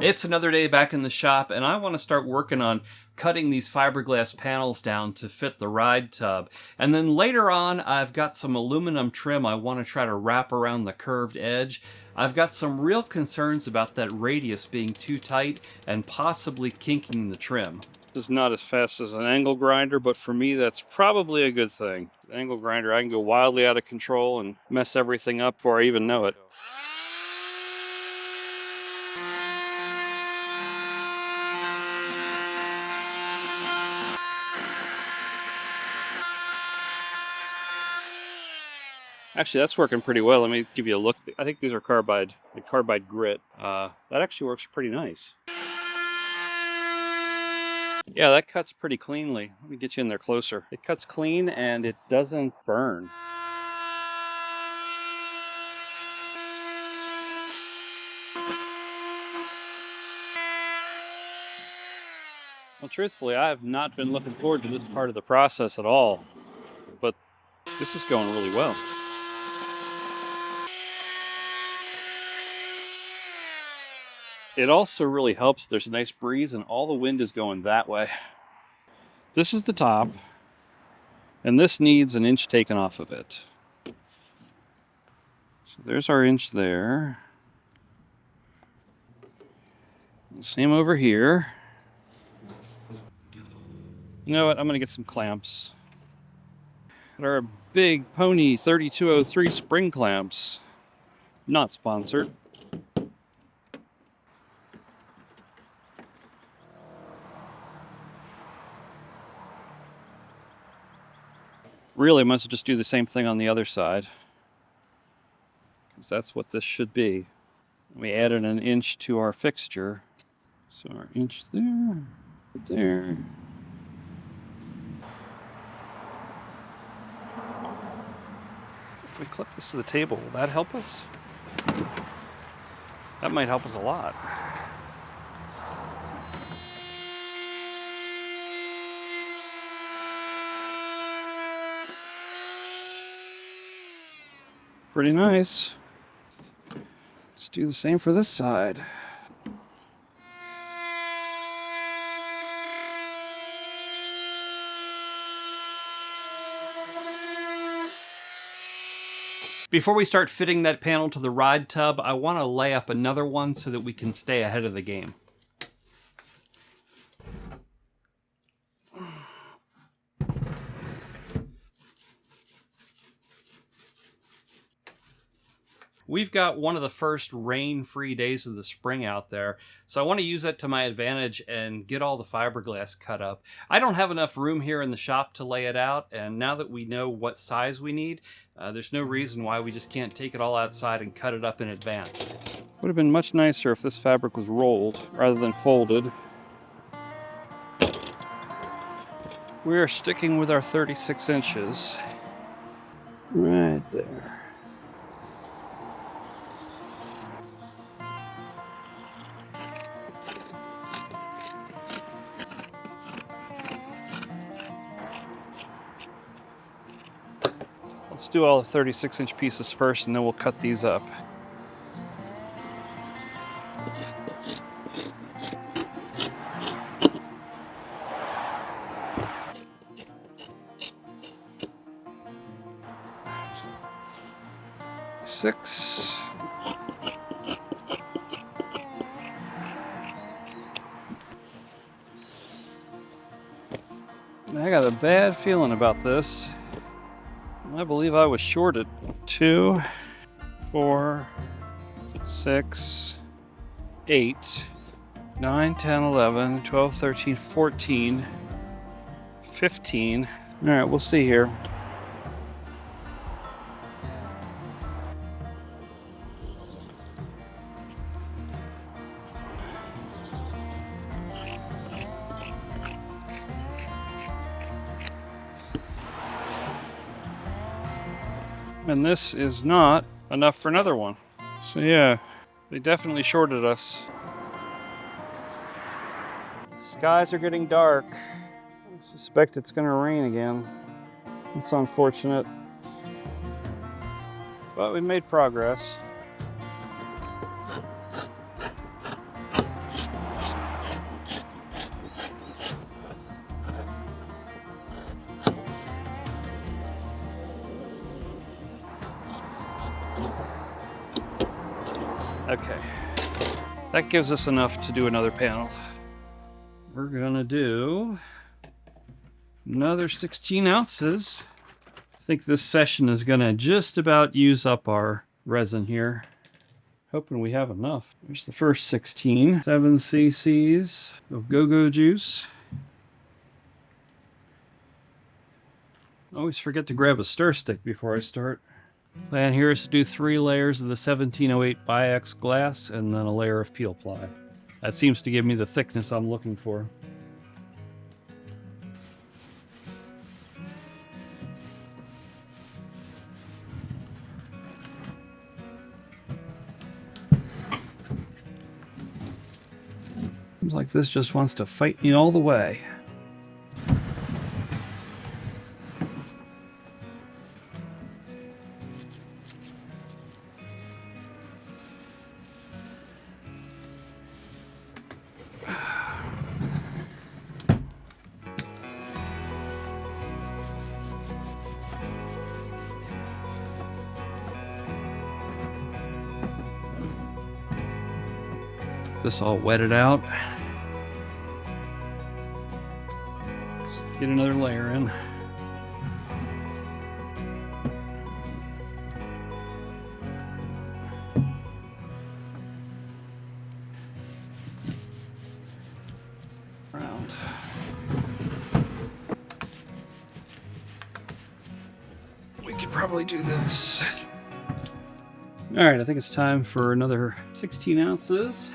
It's another day back in the shop, and I want to start working on cutting these fiberglass panels down to fit the ride tub. And then later on, I've got some aluminum trim I want to try to wrap around the curved edge. I've got some real concerns about that radius being too tight and possibly kinking the trim. This is not as fast as an angle grinder, but for me that's probably a good thing. Angle grinder, I can go wildly out of control and mess everything up before I even know it. Actually, that's working pretty well. Let me give you a look. I think these are carbide grit. That actually works pretty nice. Yeah, that cuts pretty cleanly. Let me get you in there closer. It cuts clean and it doesn't burn. Well, truthfully, I have not been looking forward to this part of the process at all, but this is going really well. It also really helps. There's a nice breeze and all the wind is going that way. This is the top, and this needs an inch taken off of it. So there's our inch there. Same over here. You know what? I'm going to get some clamps. They're big Pony 3203 spring clamps. Not sponsored. Really, must just do the same thing on the other side, because that's what this should be. We added an inch to our fixture. So our inch there, there. If we clip this to the table, will that help us? That might help us a lot. Pretty nice. Let's do the same for this side. Before we start fitting that panel to the ride tub, I want to lay up another one so that we can stay ahead of the game. We've got one of the first rain-free days of the spring out there, so I want to use that to my advantage and get all the fiberglass cut up. I don't have enough room here in the shop to lay it out, and now that we know what size we need, there's no reason why we just can't take it all outside and cut it up in advance. Would have been much nicer if this fabric was rolled rather than folded. We are sticking with our 36 inches. Right there. Let's do all the 36-inch pieces first, and then we'll cut these up. Six. I got a bad feeling about this. I believe I was shorted. 2, 4, 6, 8, 9, 10, 11, 12, 13, 14, 15. All right, we'll see here. And this is not enough for another one. So yeah, they definitely shorted us. Skies are getting dark. I suspect it's gonna rain again. It's unfortunate. But we made progress. Okay, that gives us enough to do another panel. We're gonna do another 16 ounces. I think this session is gonna just about use up our resin here. Hoping we have enough. There's the first 16. 7 cc's of go-go juice. Always forget to grab a stir stick before I start. Plan here is to do 3 layers of the 1708 Biax glass and then a layer of peel ply. That seems to give me the thickness I'm looking for. Seems like this just wants to fight me all the way. This all wetted out. Let's get another layer in. Round. We could probably do this. All right, I think it's time for another 16 ounces.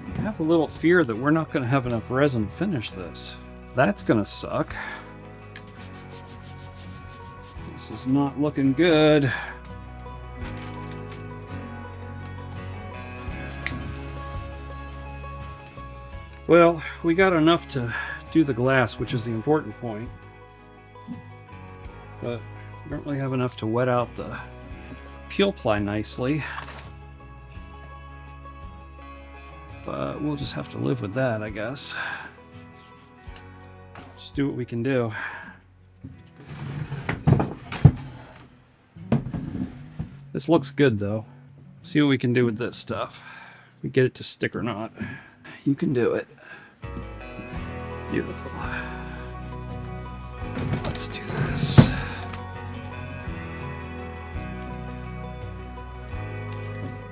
I have a little fear that we're not going to have enough resin to finish this. That's going to suck. This is not looking good. Well, we got enough to do the glass, which is the important point. But we don't really have enough to wet out the peel ply nicely. But we'll just have to live with that, I guess. Just do what we can do. This looks good, though. See what we can do with this stuff. If we get it to stick or not. You can do it. Beautiful. Let's do this.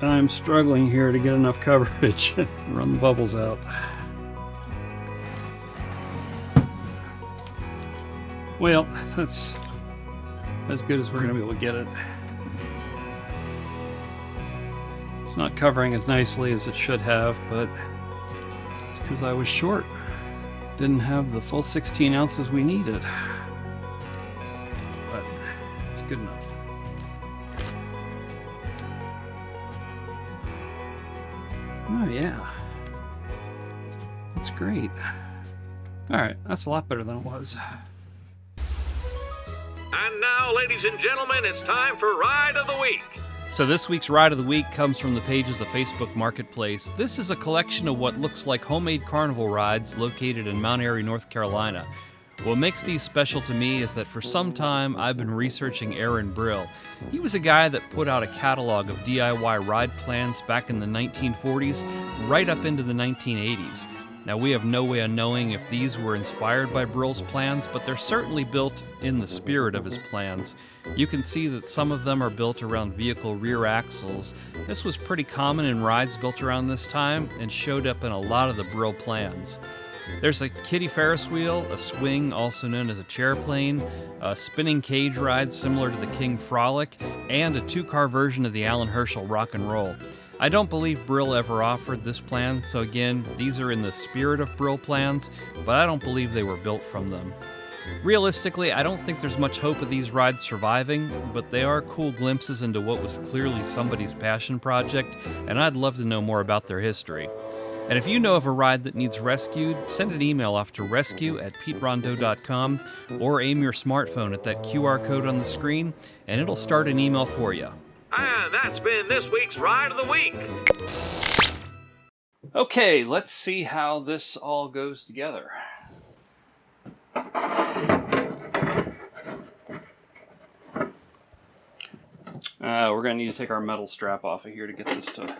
I'm struggling here to get enough coverage. Run the bubbles out. Well, that's as good as we're going to be able to get it. It's not covering as nicely as it should have, but it's because I was short. Didn't have the full 16 ounces we needed. But it's good enough. Oh yeah. That's great. Alright, that's a lot better than it was. And now, ladies and gentlemen, it's time for Ride of the Week. So this week's Ride of the Week comes from the pages of Facebook Marketplace. This is a collection of what looks like homemade carnival rides located in Mount Airy, North Carolina. What makes these special to me is that for some time I've been researching Aaron Brill. He was a guy that put out a catalog of DIY ride plans back in the 1940s, right up into the 1980s. Now we have no way of knowing if these were inspired by Brill's plans, but they're certainly built in the spirit of his plans. You can see that some of them are built around vehicle rear axles. This was pretty common in rides built around this time and showed up in a lot of the Brill plans. There's a kiddie Ferris wheel, a swing, also known as a chairplane, a spinning cage ride similar to the King Frolic, and a 2-car version of the Alan Herschel Rock and Roll. I don't believe Brill ever offered this plan, so again, these are in the spirit of Brill plans, but I don't believe they were built from them. Realistically, I don't think there's much hope of these rides surviving, but they are cool glimpses into what was clearly somebody's passion project, and I'd love to know more about their history. And if you know of a ride that needs rescued, send an email off to rescue@peterondeau.com or aim your smartphone at that QR code on the screen, and it'll start an email for you. And that's been this week's Ride of the Week. Okay, let's see how this all goes together. We're going to need to take our metal strap off of here to get this to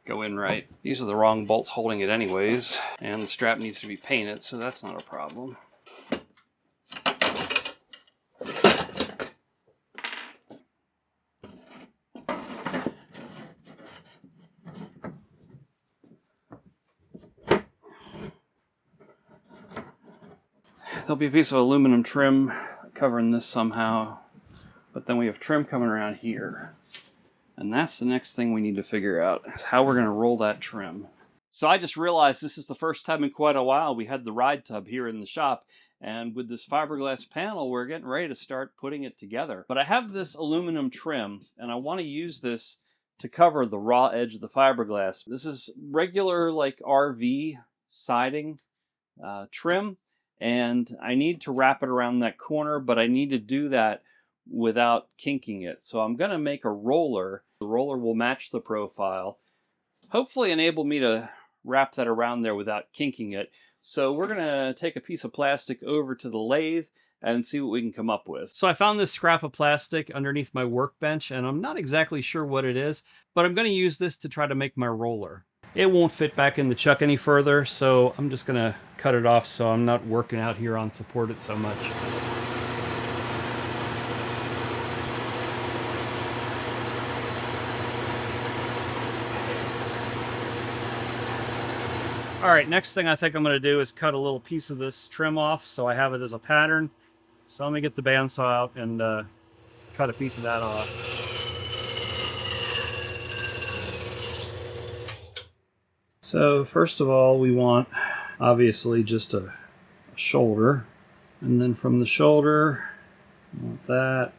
go in right. These are the wrong bolts holding it anyways, and the strap needs to be painted, so that's not a problem. There'll be a piece of aluminum trim covering this somehow, but then we have trim coming around here. And that's the next thing we need to figure out, is how we're going to roll that trim. So I just realized this is the first time in quite a while we had the ride tub here in the shop, and with this fiberglass panel, we're getting ready to start putting it together. But I have this aluminum trim, and I want to use this to cover the raw edge of the fiberglass. This is regular, like, RV siding trim, and I need to wrap it around that corner, but I need to do that without kinking it. So I'm going to make a roller. The roller will match the profile, hopefully enable me to wrap that around there without kinking it. So we're going to take a piece of plastic over to the lathe and see what we can come up with. So I found this scrap of plastic underneath my workbench, and I'm not exactly sure what it is, but I'm going to use this to try to make my roller. It won't fit back in the chuck any further, so I'm just going to cut it off so I'm not working out here on supported so much. Alright, next thing I think I'm going to do is cut a little piece of this trim off so I have it as a pattern. So let me get the bandsaw out and cut a piece of that off. So first of all, we want obviously just a shoulder, and then from the shoulder we want that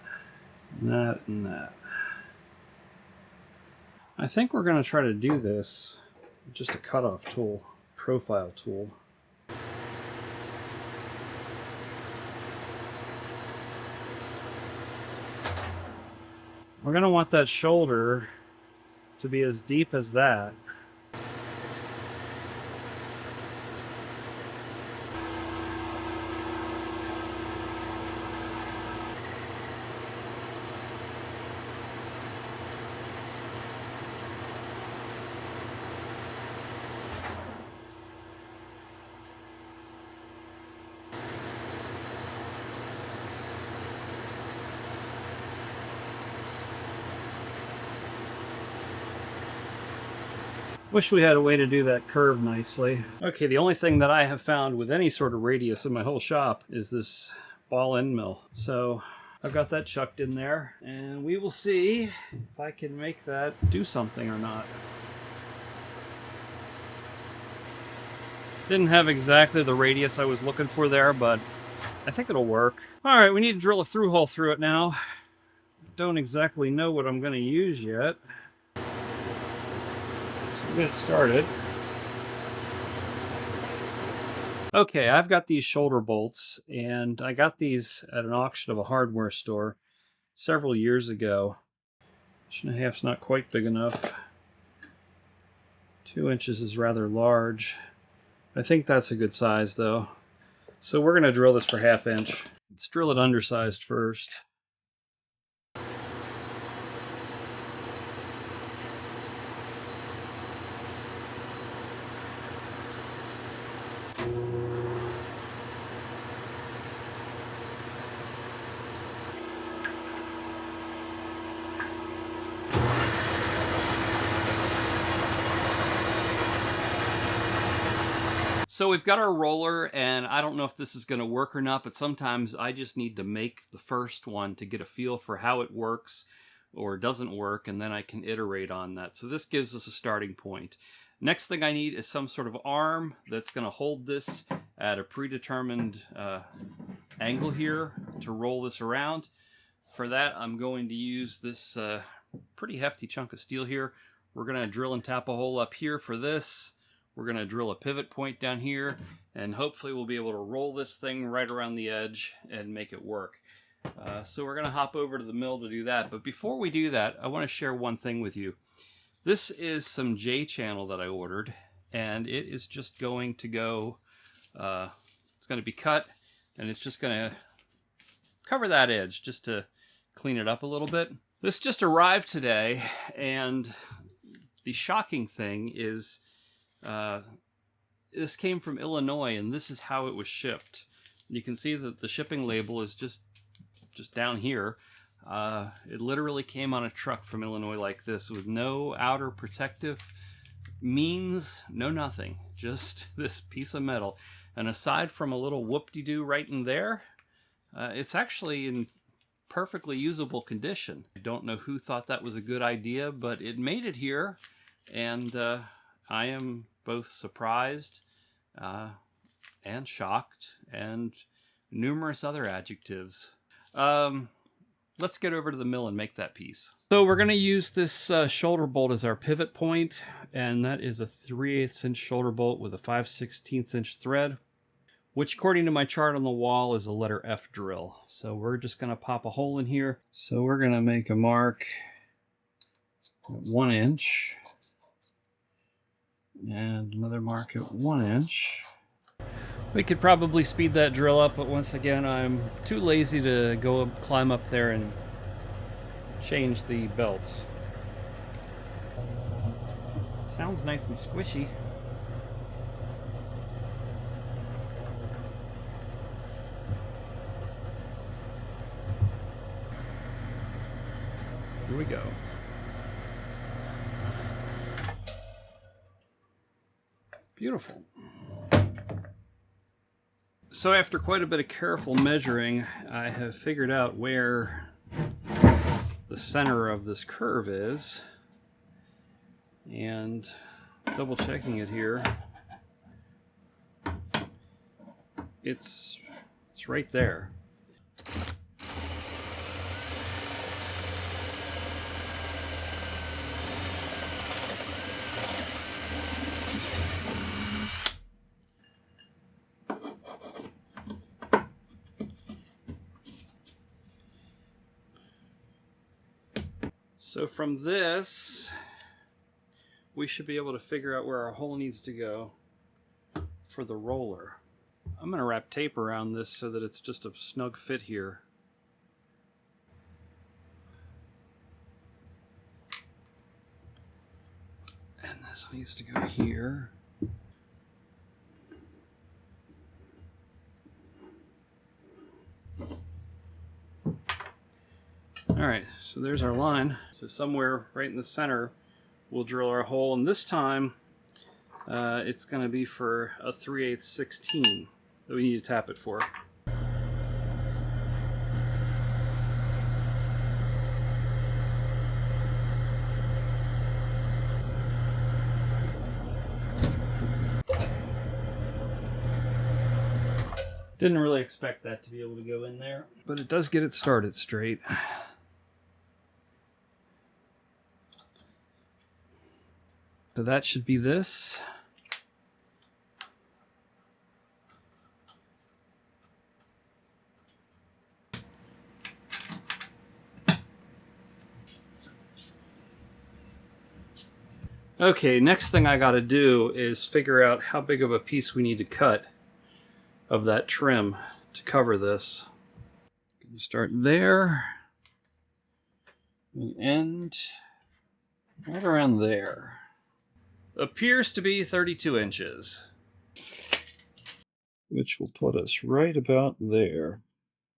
and that and that. I think we're going to try to do this with just a cutoff tool, profile tool. We're going to want that shoulder to be as deep as that. Wish we had a way to do that curve nicely. Okay, the only thing that I have found with any sort of radius in my whole shop is this ball end mill. So I've got that chucked in there, and we will see if I can make that do something or not. Didn't have exactly the radius I was looking for there, but I think it'll work. All right, we need to drill a through hole through it now. Don't exactly know what I'm going to use yet. We'll get started. Okay, I've got these shoulder bolts, and I got these at an auction of a hardware store several years ago. 1.5's not quite big enough. 2 inches is rather large. I think that's a good size though. So we're going to drill this for 1/2 inch. Let's drill it undersized first. So we've got our roller, and I don't know if this is going to work or not, but sometimes I just need to make the first one to get a feel for how it works or doesn't work, and then I can iterate on that. So this gives us a starting point. Next thing I need is some sort of arm that's going to hold this at a predetermined angle here to roll this around. For that, I'm going to use this pretty hefty chunk of steel here. We're going to drill and tap a hole up here for this. We're going to drill a pivot point down here, and hopefully we'll be able to roll this thing right around the edge and make it work. So we're going to hop over to the mill to do that. But before we do that, I want to share one thing with you. This is some J-channel that I ordered, and it is just going to go, it's going to be cut, and it's just going to cover that edge just to clean it up a little bit. This just arrived today, and the shocking thing is this came from Illinois, and this is how it was shipped. You can see that the shipping label is just down here. It literally came on a truck from Illinois like this, with no outer protective means, no nothing, just this piece of metal. And aside from a little whoop-de-doo right in there, it's actually in perfectly usable condition. I don't know who thought that was a good idea, but it made it here, and I am both surprised and shocked, and numerous other adjectives. Let's get over to the mill and make that piece. So we're going to use this shoulder bolt as our pivot point, and that is a 3/8 inch shoulder bolt with a 5/16 inch thread, which according to my chart on the wall is a letter F drill. So we're just going to pop a hole in here. So we're going to make a mark at 1 inch and another mark at 1 inch. We could probably speed that drill up, but once again, I'm too lazy to go climb up there and change the belts. Sounds nice and squishy. Here we go. Beautiful. So after quite a bit of careful measuring, I have figured out where the center of this curve is, and double checking it here, it's right there. So from this, we should be able to figure out where our hole needs to go for the roller. I'm going to wrap tape around this so that it's just a snug fit here. And this needs to go here. Alright, so there's our line. So somewhere right in the center, we'll drill our hole, and this time it's going to be for a 3/8 16 that we need to tap it for. Didn't really expect that to be able to go in there, but it does get it started straight. So that should be this. Okay, next thing I gotta do is figure out how big of a piece we need to cut of that trim to cover this. Gonna start there and end right around there. Appears to be 32 inches. Which will put us right about there.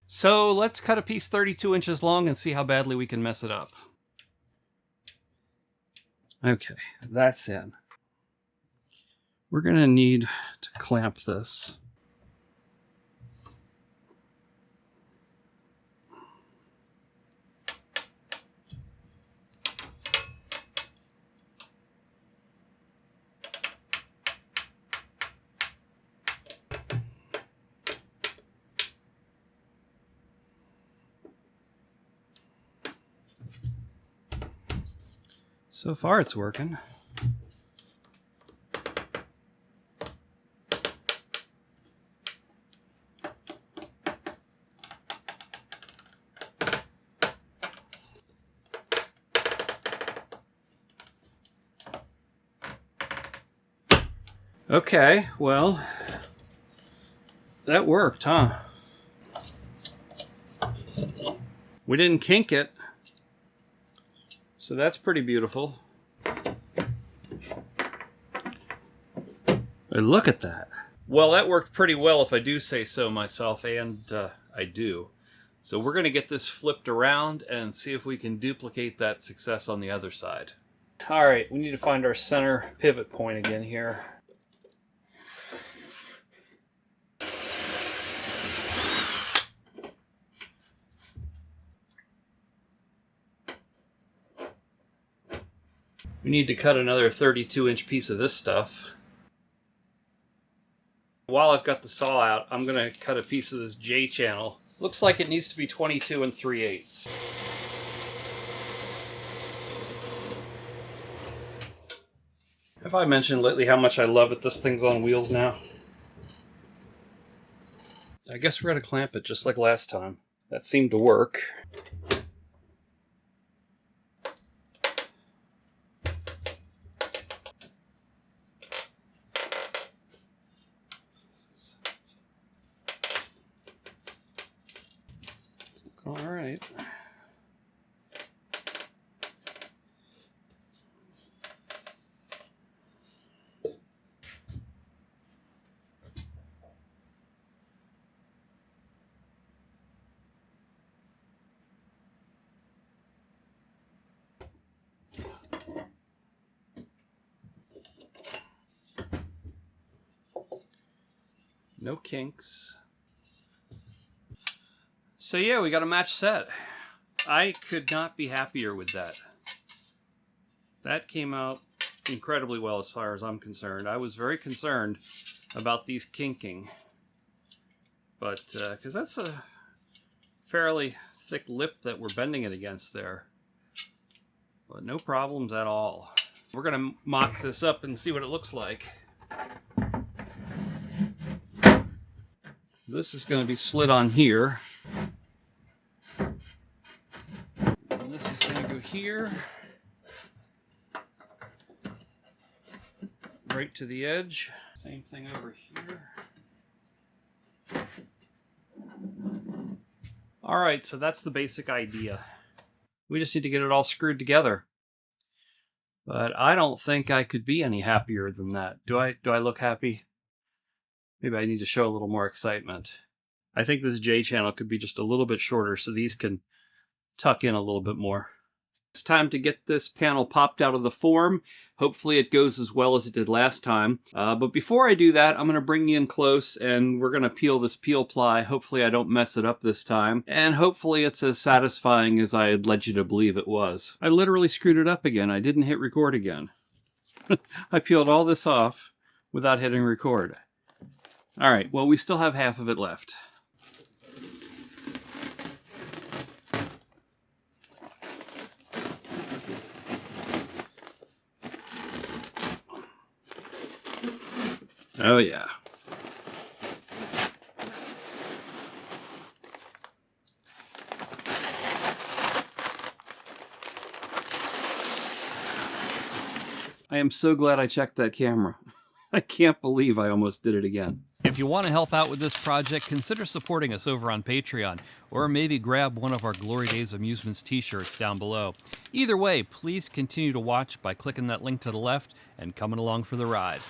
So let's cut a piece 32 inches long and see how badly we can mess it up. Okay, that's in. We're going to need to clamp this. So far it's working. Okay, well, that worked, huh? We didn't kink it, so that's pretty beautiful. And look at that. Well, that worked pretty well if I do say so myself, and I do. So we're going to get this flipped around and see if we can duplicate that success on the other side. All right, we need to find our center pivot point again here. We need to cut another 32-inch piece of this stuff. While I've got the saw out, I'm going to cut a piece of this J channel. Looks like it needs to be 22 3/8. Have I mentioned lately how much I love it this thing's on wheels now? I guess we're going to clamp it just like last time. That seemed to work. All right. No kinks. So yeah, we got a match set. I could not be happier with that. That came out incredibly well as far as I'm concerned. I was very concerned about these kinking. But, because that's a fairly thick lip that we're bending it against there. But no problems at all. We're going to mock this up and see what it looks like. This is going to be slid on here. And this is going to go here. Right to the edge. Same thing over here. Alright, so that's the basic idea. We just need to get it all screwed together. But I don't think I could be any happier than that. Do I look happy? Maybe I need to show a little more excitement. I think this J channel could be just a little bit shorter so these can tuck in a little bit more. It's time to get this panel popped out of the form. Hopefully it goes as well as it did last time. But before I do that, I'm going to bring you in close and we're going to peel this peel ply. Hopefully I don't mess it up this time. And hopefully it's as satisfying as I had led you to believe it was. I literally screwed it up again. I didn't hit record again. I peeled all this off without hitting record. All right, well, we still have half of it left. Oh, yeah. I am so glad I checked that camera. I can't believe I almost did it again. If you want to help out with this project, consider supporting us over on Patreon, or maybe grab one of our Glory Days Amusements t-shirts down below. Either way, please continue to watch by clicking that link to the left and coming along for the ride.